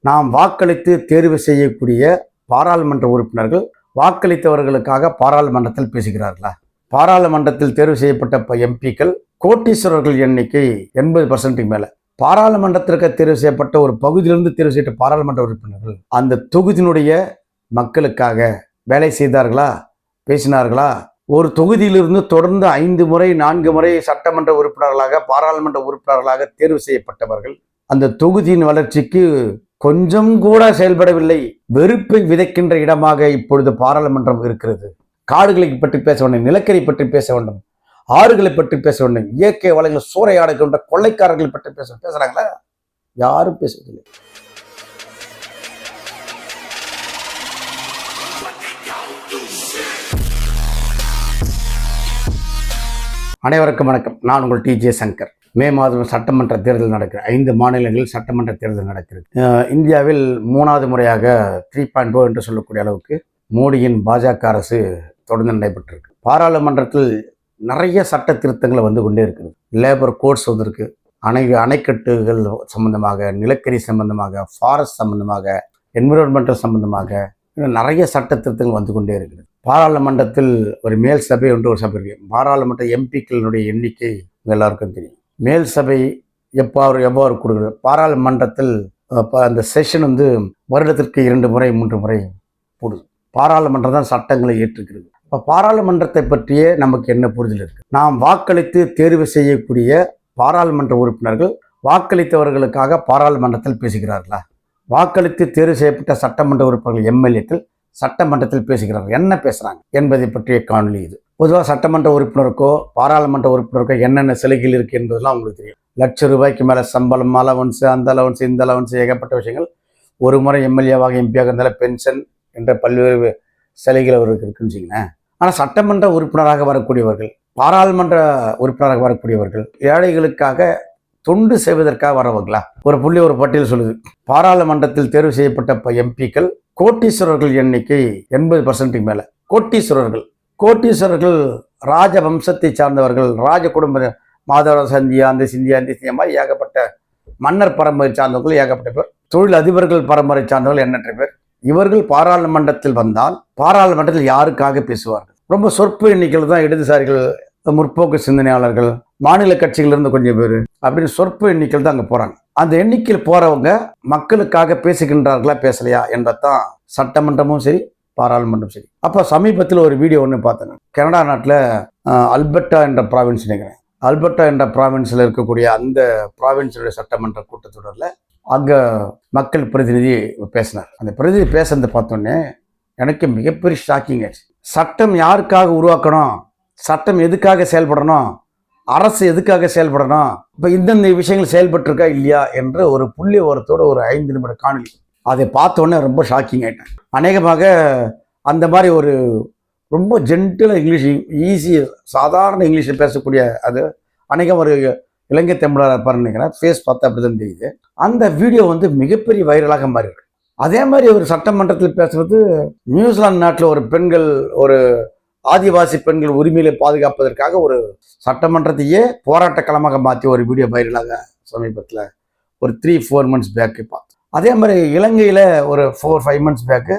நாம் வாக்களித்து தேர்வு செய்யக்கூடிய பாராளுமன்ற உறுப்பினர்கள் வாக்களித்தவர்களுக்காக பாராளுமன்றத்தில் பேசுகிறார்களா? பாராளுமன்றத்தில் தேர்வு செய்யப்பட்ட எம்பிக்கள் கோட்டீஸ்வரர்கள் எண்ணிக்கை 80% மேல. பாராளுமன்றத்திற்கு தேர்வு செய்யப்பட்ட ஒரு பகுதியிலிருந்து தேர்வு செய்யப்பட்ட பாராளுமன்ற உறுப்பினர்கள் அந்த தொகுதியினுடைய மக்களுக்காக வேலை செய்தார்களா, பேசினார்களா? ஒரு தொகுதியிலிருந்து தொடர்ந்து 5 முறை 4 முறை சட்டமன்ற உறுப்பினர்களாக பாராளுமன்ற உறுப்பினர்களாக தேர்வு செய்யப்பட்டவர்கள் அந்த தொகுதியின் வளர்ச்சிக்கு கொஞ்சம் கூட செயல்படவில்லை. வெறுப்பை விதைக்கின்ற இடமாக இப்பொழுது பாராளுமன்றம் இருக்கிறது. காடுகளை பற்றி பேச வேண்டும், நிலக்கரி பற்றி பேச வேண்டும், ஆறுகளை பற்றி பேச வேண்டும், இயற்கை வளங்கள் சூறையாடுகின்ற கொள்ளைக்காரர்களை பற்றி பேசுறாங்களா? யாரும் பேசுவதில்லை. அனைவருக்கும் வணக்கம். நான் உங்கள் TJ சங்கர். மே மாதம் சட்டமன்ற தேர்தல் நடக்கிறது. 5 மாநிலங்களில் சட்டமன்ற தேர்தல் நடக்கிறது. இந்தியாவில் 3வது முறையாக 3.0 என்று சொல்லக்கூடிய அளவுக்கு மோடியின் பாஜக அரசு தொடர்ந்து நடைபெற்றிருக்கு. பாராளுமன்றத்தில் நிறைய சட்ட திருத்தங்கள் வந்து கொண்டே இருக்குது. லேபர் கோட்ஸ் வந்திருக்கு, அணைக்கட்டுகள் சம்பந்தமாக, நிலக்கரி சம்பந்தமாக, ஃபாரஸ்ட் சம்பந்தமாக, என்விரான்மெண்டல் சம்பந்தமாக நிறைய சட்ட திருத்தங்கள் வந்து கொண்டே இருக்குது. பாராளுமன்றத்தில் ஒரு மேல் சபை என்று ஒரு சபை இருக்கு. பாராளுமன்ற எம்பிக்களுடைய எண்ணிக்கை எல்லாருக்கும் தெரியும். மேல் சபை எவ்வாறு கொடுக்குறது? பாராளுமன்றத்தில் அந்த செஷன் வந்து வருடத்திற்கு 2 முறை 3 முறை போடுது. பாராளுமன்றம் தான் சட்டங்களை ஏற்றுக்கிறது. இப்போ பாராளுமன்றத்தை பற்றியே நமக்கு என்ன புரிதல் இருக்கு? நாம் வாக்களித்து தேர்வு செய்யக்கூடிய பாராளுமன்ற உறுப்பினர்கள் வாக்களித்தவர்களுக்காக பாராளுமன்றத்தில் பேசுகிறார்களா? வாக்களித்து தேர்வு செய்யப்பட்ட சட்டமன்ற உறுப்பினர்கள் எம்எல்ஏக்கள் சட்டமன்றத்தில் பேசுகிறார்கள். என்ன பேசுறாங்க என்பதை பற்றிய காணொலி இது. பொதுவாக சட்டமன்ற உறுப்பினருக்கோ பாராளுமன்ற உறுப்பினருக்கோ என்னென்ன சலுகைகள் இருக்கு என்பதெல்லாம் உங்களுக்கு தெரியும். ₹1,00,000 மேல சம்பளம், அலவன்ஸ், அந்த அலவன்ஸ், இந்த அலவன்ஸ், ஏகப்பட்ட விஷயங்கள். ஒரு முறை எம்எல்ஏவாக எம்பியாக இருந்தாலும் பென்ஷன் என்ற பல்வேறு சலுகைகள் அவருக்கு இருக்குன்னு வச்சுக்கோங்களேன். ஆனால் சட்டமன்ற உறுப்பினராக வரக்கூடியவர்கள், பாராளுமன்ற உறுப்பினராக வரக்கூடியவர்கள் ஏழைகளுக்காக தொண்டு செய்வதற்காக வரவங்களா? ஒரு பட்டியல் சொல்லுது. பாராளுமன்றத்தில் தேர்வு செய்யப்பட்ட எம்பிக்கள் கோட்டீஸ்வரர்கள் எண்ணிக்கை 80% மேல. கோட்டீஸ்வரர்கள் ராஜவம்சத்தை சார்ந்தவர்கள், ராஜ குடும்ப, மாதவ சிந்தியா, அந்த சிந்தியா மாதிரி ஏகப்பட்ட மன்னர் பரம்பரை சார்ந்தவர்கள் ஏகப்பட்ட பேர், தொழில் அதிபர்கள் பரம்பரை சார்ந்தவர்கள் எண்ணற்ற பேர். இவர்கள் பாராளுமன்றத்தில் வந்தால் பாராளுமன்றத்தில் யாருக்காக பேசுவார்கள்? ரொம்ப சொற்ப எண்ணிக்கையில் தான் இடதுசாரிகள், முற்போக்கு சிந்தனையாளர்கள், மாநில கட்சிகளிலிருந்து கொஞ்சம் பேர், அப்படின்னு சொற்ப எண்ணிக்கையில் தான் அங்கே போறாங்க. அந்த எண்ணிக்கையில் போறவங்க மக்களுக்காக பேசுகின்றார்களா, பேசலையா என்பதான் சட்டமன்றமும் சரி பாராளுமன்றம் சரி. அப்போ சமீபத்தில் ஒரு வீடியோ ஒன்று பார்த்தேன். கனடா நாட்டில் அல்பர்ட்டா என்ற ப்ராவின்ஸ் நினைக்கிறேன். அல்பர்ட்டா என்ற ப்ராவின்ஸில் இருக்கக்கூடிய அந்த ப்ராவின்ஸுடைய சட்டமன்ற கூட்டத்தொடரில் அங்கே மக்கள் பிரதிநிதி பேசினார். அந்த பிரதிநிதி பேசுறதை பார்த்தோன்னே எனக்கு மிகப்பெரிய ஷாக்கிங் ஆச்சு. சட்டம் யாருக்காக உருவாக்கணும், சட்டம் எதுக்காக செயல்படணும், அரசு எதுக்காக செயல்படணும், இப்போ இந்தந்த விஷயங்கள் செயல்பட்டிருக்கா இல்லையா என்ற ஒரு புள்ளி ஓரத்தோட ஒரு 5 நிமிட காணொலி. அதை பார்த்தோன்னே ரொம்ப ஷாக்கிங் ஆகிட்டேன். அநேகமாக அந்த மாதிரி ஒரு ரொம்ப ஜென்டிலாக இங்கிலீஷ், ஈஸி சாதாரண இங்கிலீஷில் பேசக்கூடிய அது அநேகம் ஒரு இலங்கை தமிழராக இருப்பார்னு நினைக்கிறேன். ஃபேஸ் பார்த்தா அப்படி தான் தெரியுது. அந்த வீடியோ வந்து மிகப்பெரிய வைரலாக மாறி இருக்கு. அதே மாதிரி ஒரு சட்டமன்றத்தில் பேசுறது, நியூசிலாந்து நாட்டில் ஒரு பெண்கள், ஒரு ஆதிவாசி பெண்கள் உரிமையை பாதுகாப்பதற்காக ஒரு சட்டமன்றத்தையே போராட்ட களமாக மாற்றி ஒரு வீடியோ வைரலாக சமீபத்தில் ஒரு 3-4 months பேக்கு பார்த்தோம். அதே மாதிரி இலங்கையில் ஒரு 4-5 months பேக்கு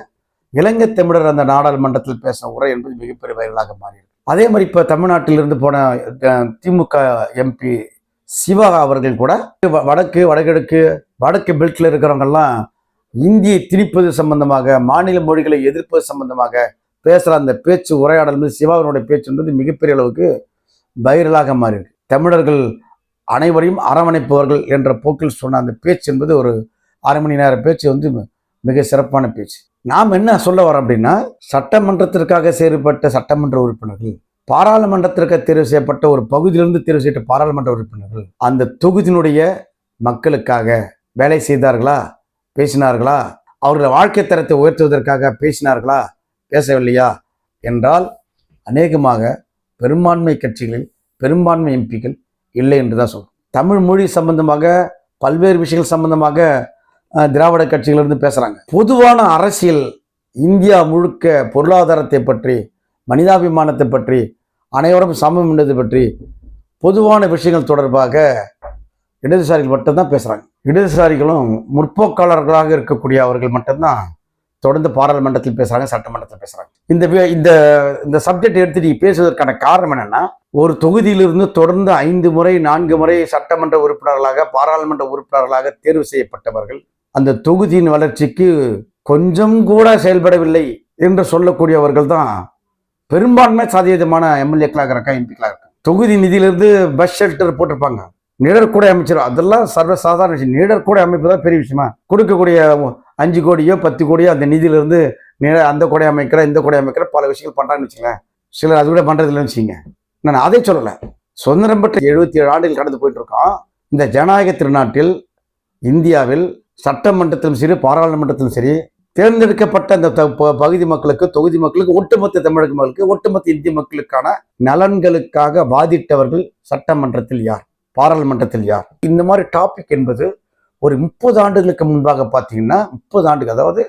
இலங்கை தமிழர் அந்த நாடாளுமன்றத்தில் பேசின உரை என்பது மிகப்பெரிய வைரலாக மாறியிருக்கு. அதே மாதிரி இப்போ தமிழ்நாட்டிலிருந்து போன திமுக எம்பி சிவா அவர்கள் கூட வடக்கு பெல்ட்டில் இருக்கிறவங்கெல்லாம் இந்தியை திணிப்பது சம்பந்தமாக, மாநில மொழிகளை எதிர்ப்பது சம்பந்தமாக பேசுகிற அந்த பேச்சு உரையாடல் வந்து சிவாவினுடைய பேச்சு என்பது மிகப்பெரிய அளவுக்கு வைரலாக மாறியிருக்கு. தமிழர்கள் அனைவரையும் அரவணைப்பவர்கள் என்ற போக்கில் சொன்ன அந்த பேச்சு என்பது ஒரு 1/2 மணி நேர பேச்சு வந்து மிக சிறப்பான பேச்சு. நாம் என்ன சொல்ல வரோம் அப்படின்னா, சட்டமன்றத்திற்காக செயல்பட்ட சட்டமன்ற உறுப்பினர்கள், பாராளுமன்றத்திற்கு தேர்வு செய்யப்பட்ட ஒரு பகுதியிலிருந்து தேர்வு செய்யப்பட்ட பாராளுமன்ற உறுப்பினர்கள் அந்த தொகுதியினுடைய மக்களுக்காக வேலை செய்தார்களா, பேசினார்களா? அவர்கள் வாழ்க்கை தரத்தை உயர்த்துவதற்காக பேசினார்களா, பேசவில்லையா என்றால் அநேகமாக பெரும்பான்மை கட்சிகளில் பெரும்பான்மை எம்பிக்கள் இல்லை என்று தான் சொல்றோம். தமிழ் மொழி சம்பந்தமாக பல்வேறு விஷயங்கள் சம்பந்தமாக திராவிட கட்சிகளிலிருந்து பேசுறாங்க. பொதுவான அரசியல், இந்தியா முழுக்க பொருளாதாரத்தை பற்றி, மனிதாபிமானத்தை பற்றி, அனைவரும் சமம் என்பதை பற்றி பொதுவான விஷயங்கள் தொடர்பாக இடதுசாரிகள் மட்டும்தான் பேசுறாங்க. இடதுசாரிகளும் முற்போக்காளர்களாக இருக்கக்கூடிய அவர்கள் மட்டும்தான் தொடர்ந்து பாராளுமன்றத்தில் பேசுறாங்க, சட்டமன்றத்தில் பேசுறாங்க. இந்த இந்த சப்ஜெக்ட் எடுத்து நீ பேசுவதற்கான காரணம் என்னன்னா, ஒரு தொகுதியிலிருந்து தொடர்ந்து 5 முறை 4 முறை சட்டமன்ற உறுப்பினர்களாக, பாராளுமன்ற உறுப்பினர்களாக தேர்வு செய்யப்பட்டவர்கள் அந்த தொகுதியின் வளர்ச்சிக்கு கொஞ்சம் கூட செயல்படவில்லை என்று சொல்லக்கூடியவர்கள் தான் பெரும்பான்மை சாதியமான எம்எல்ஏக்களாக இருக்கா, எம்பிக்களாக இருக்கா. தொகுதி நிதியிலிருந்து பஸ் ஷெல்டர் போட்டிருப்பாங்க, நிழற்கூடை அமைச்சிடும், அதெல்லாம் சர்வசாதாரண விஷயம். நிழற்கூடை அமைப்பு தான் பெரிய விஷயமா? கொடுக்கக்கூடிய 5 கோடியோ 10 கோடியோ அந்த நிதியிலிருந்து அந்த கொடை அமைக்கிற, இந்த கொடை அமைக்கிற பல விஷயங்கள் பண்றாங்கன்னு வச்சுங்களேன். சிலர் அது கூட பண்றது இல்லைன்னு வச்சுங்க. நான் அதை சொல்லலை. சுதந்திரம் பெற்ற 77 ஆண்டுகள் கடந்து போயிட்டு இருக்கோம். இந்த ஜனநாயக திருநாட்டில் இந்தியாவில் சட்டமன்றத்திலும் சரி, பாராளுமன்றத்திலும் சரி, தேர்ந்தெடுக்கப்பட்ட அந்த பகுதி மக்களுக்கு, தொகுதி மக்களுக்கு, ஒட்டுமொத்த தமிழக மக்களுக்கு, ஒட்டுமொத்த இந்திய மக்களுக்கான நலன்களுக்காக வாதிட்டவர்கள் சட்டமன்றத்தில் யார், பாராளுமன்றத்தில் யார்? இந்த மாதிரி டாபிக் என்பது ஒரு 30 ஆண்டுகளுக்கு முன்பாக பார்த்தீங்கன்னா, 30 ஆண்டுகள், அதாவது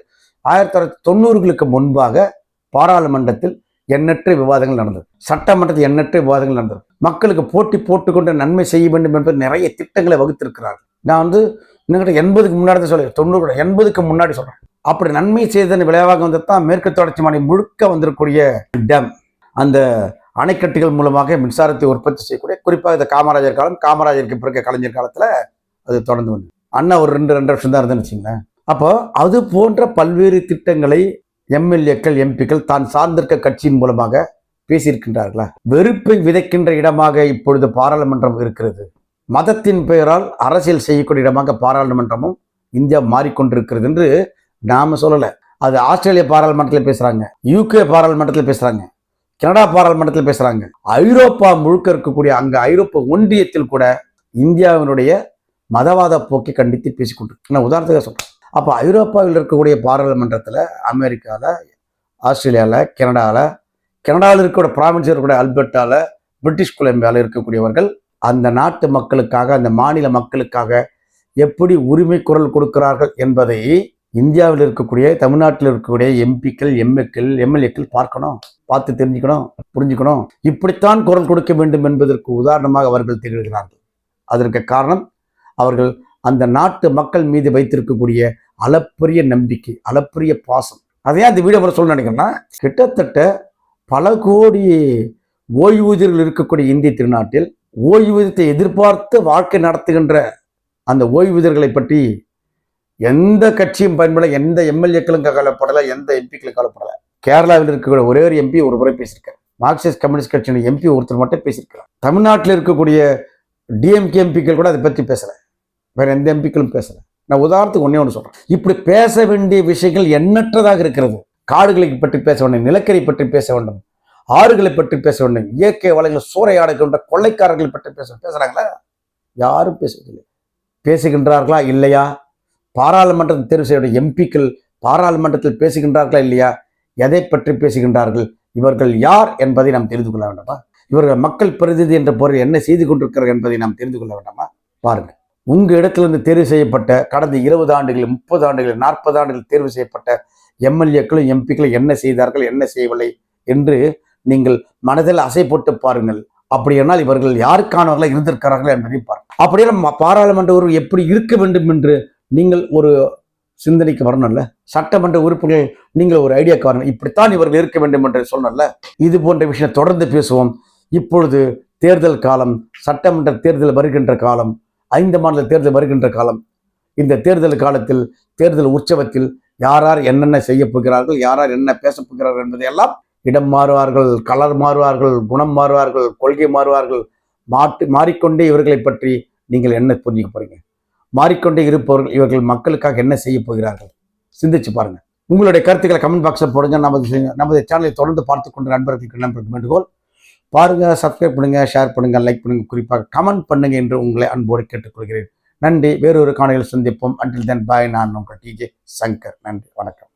1990களுக்கு முன்பாக பாராளுமன்றத்தில் எண்ணற்ற விவாதங்கள் நடந்தது, சட்டமன்றத்தில் எண்ணற்ற விவாதங்கள் நடந்தது. மக்களுக்கு போட்டி போட்டுக்கொண்டு நன்மை செய்ய வேண்டும் என்பது நிறைய திட்டங்களை வகுத்திருக்கிறார்கள். நான் வந்து இன்னும் 80க்கு முன்னாடி தான் சொல்றேன், 90 80க்கு முன்னாடி சொல்றேன். அப்படி நன்மை செய்ததன் விளைவாக வந்து தான் மேற்கு தொடர்ச்சி மலை முழுக்க வந்திருக்கக்கூடிய டேம், அந்த அணைக்கட்டுகள் மூலமாக மின்சாரத்தை உற்பத்தி செய்யக்கூடிய, குறிப்பாக இந்த காமராஜர் காலம், காமராஜருக்கு பிறகு கலைஞர் காலத்தில் அது தொடர்ந்து வந்து அண்ணா ஒரு 2 வருஷம் தான் இருந்துன்னு வச்சுங்களேன். அப்போ அது போன்ற பல்வேறு திட்டங்களை எம்எல்ஏக்கள், எம்பிக்கள் தான் சார்ந்திருக்க கட்சியின் மூலமாக பேசியிருக்கின்றார்களா? வெறுப்பை விதைக்கின்ற இடமாக இப்பொழுது பாராளுமன்றம் இருக்கிறது. மதத்தின் பெயரால் அரசியல் செய்யக்கூடிய இடமாக பாராளுமன்றமும் இந்தியா மாறிக்கொண்டிருக்கிறது என்று நாம சொல்லலை. அது ஆஸ்திரேலிய பாராளுமன்றத்தில் பேசுறாங்க, யூகே பாராளுமன்றத்தில் பேசுறாங்க, கனடா பாராளுமன்றத்தில் பேசுறாங்க, ஐரோப்பா முழுக்க இருக்கக்கூடிய அங்க ஐரோப்பா ஒன்றியத்தில் கூட இந்தியாவினுடைய மதவாத போக்கை கண்டித்து பேசிக்கொண்டிருக்கு. நான் உதாரணத்துக்காக சொல்றேன். அப்போ ஐரோப்பாவில் இருக்கக்கூடிய பாராளுமன்றத்தில், அமெரிக்காவில், ஆஸ்திரேலியாவில், கனடாவில் இருக்கக்கூடிய ப்ராவின்ஸில் இருக்கக்கூடிய அல்பர்ட்டாவில், பிரிட்டிஷ் கொலம்பியாவில் இருக்கக்கூடியவர்கள் அந்த நாட்டு மக்களுக்காக, அந்த மாநில மக்களுக்காக எப்படி உரிமை குரல் கொடுக்கிறார்கள் என்பதை இந்தியாவில் இருக்கக்கூடிய, தமிழ்நாட்டில் இருக்கக்கூடிய எம்பிக்கள், எம்எல்ஏக்கள் பார்க்கணும், பார்த்து தெரிஞ்சுக்கணும், புரிஞ்சுக்கணும். இப்படித்தான் குரல் கொடுக்க வேண்டும் என்பதற்கு உதாரணமாக அவர்கள் திகழ்கிறார்கள். அதற்கு காரணம் அவர்கள் அந்த நாட்டு மக்கள் மீது வைத்திருக்கக்கூடிய அளப்பரிய நம்பிக்கை, அளப்பரிய பாசம். அதையே அந்த வீடியோ சொல்ல நினைக்கிறேன்னா, கிட்டத்தட்ட பல கோடி ஓய்வூதியர்கள் இருக்கக்கூடிய இந்திய திருநாட்டில் ஓய்வூதியத்தை எதிர்பார்த்து வாழ்க்கை நடத்துகின்ற அந்த ஓய்வூதியர்களை பற்றி எந்த கட்சியும் பயன்பட, எந்த எம்எல்ஏக்களும் கவலைப்படலை, எந்த எம்பிக்களும் கவலைப்படலை. கேரளாவில் இருக்கக்கூடிய ஒரே ஒரு எம்பி ஒரு முறை பேசியிருக்காரு. மார்க்சிஸ்ட் கம்யூனிஸ்ட் கட்சியின் எம்பி ஒருத்தர் மட்டும் பேசியிருக்கிறார். தமிழ்நாட்டில் இருக்கக்கூடிய டிஎம்கே எம்பிக்கள் கூட அதை பற்றி பேசலை, வேற எந்த எம்பிக்களும் பேசலை. நான் உதாரணத்துக்கு ஒன்னே ஒன்று சொல்றேன். இப்படி பேச வேண்டிய விஷயங்கள் எண்ணற்றதாக இருக்கிறது. காடுகளை பற்றி பேச வேண்டும், நிலக்கரி பற்றி பேச வேண்டும், ஆறுகளை பற்றி பேச வேண்டும், இயற்கை வளங்கள் சூறையாடுகின்ற கொள்ளைக்காரர்களை பற்றி பேசுறாங்களா? யாரும் பேசுவதில்லை. பேசுகின்றார்களா இல்லையா? பாராளுமன்றத்தில் தேர்வு செய்ய எம்பிக்கள் பாராளுமன்றத்தில் பேசுகின்றார்களா இல்லையா? எதை பற்றி பேசுகின்றார்கள்? இவர்கள் யார் என்பதை நாம் தெரிந்து கொள்ள வேண்டாமா? இவர்கள் மக்கள் பிரதிநிதி என்ற பொருள் என்ன செய்து கொண்டிருக்கிறார்கள் என்பதை நாம் தெரிந்து கொள்ள வேண்டாமா? பாருங்க, உங்க இடத்திலிருந்து தேர்வு செய்யப்பட்ட கடந்த 20 ஆண்டுகள், 30 ஆண்டுகள், 40 ஆண்டுகள் தேர்வு செய்யப்பட்ட எம்எல்ஏக்களும் எம்பிக்களும் என்ன செய்தார்கள், என்ன செய்யவில்லை என்று நீங்கள் மனதில் அசை போட்டு பாருங்கள். அப்படியானால் இவர்கள் யாருக்கானவர்களாக இருந்திருக்கிறார்கள் என்பதை பாருங்கள். அப்படியே நம்ம பாராளுமன்ற உறுப்பு எப்படி இருக்க வேண்டும் என்று நீங்கள் ஒரு சிந்தனைக்கு வரணும்ல. சட்டமன்ற உறுப்பினர்கள் நீங்கள் ஒரு ஐடியாக்கு வரணும், இப்படித்தான் இவர்கள் இருக்க வேண்டும் என்று சொல்லணும்ல. இது போன்ற விஷயம் தொடர்ந்து பேசுவோம். இப்பொழுது தேர்தல் காலம், சட்டமன்ற தேர்தல் வருகின்ற காலம், 5 மாநில தேர்தல் வருகின்ற காலம். இந்த தேர்தல் காலத்தில், தேர்தல் உற்சவத்தில் யார் என்னென்ன செய்ய போகிறார்கள், யார் என்ன பேச போகிறார்கள் என்பதையெல்லாம் இடம் மாறுவார்கள், கலர் மாறுவார்கள், குணம் மாறுவார்கள், கொள்கை மாறுவார்கள். மாறிக்கொண்டே இவர்களை பற்றி நீங்கள் என்ன புரிஞ்சுக்க போறீங்க? மாறிக்கொண்டே இருப்பவர்கள் இவர்கள் மக்களுக்காக என்ன செய்ய போகிறார்கள்? சிந்திச்சு பாருங்க. உங்களுடைய கருத்துக்களை கமெண்ட் பாக்ஸில் போடுங்க. நமது சேனலை தொடர்ந்து பார்த்து கொண்ட நண்பர்களுக்கு வேண்டுகோள், பாருங்க, சப்ஸ்கிரைப் பண்ணுங்க, ஷேர் பண்ணுங்க, லைக் பண்ணுங்க, குறிப்பாக கமெண்ட் பண்ணுங்க என்று உங்களை அன்போடு கேட்டுக்கொள்கிறேன். நன்றி. வேறொரு காணொளியில் சந்திப்போம். அன்டில் தென் பாய். நான் உங்கள் டிஜே சங்கர். நன்றி, வணக்கம்.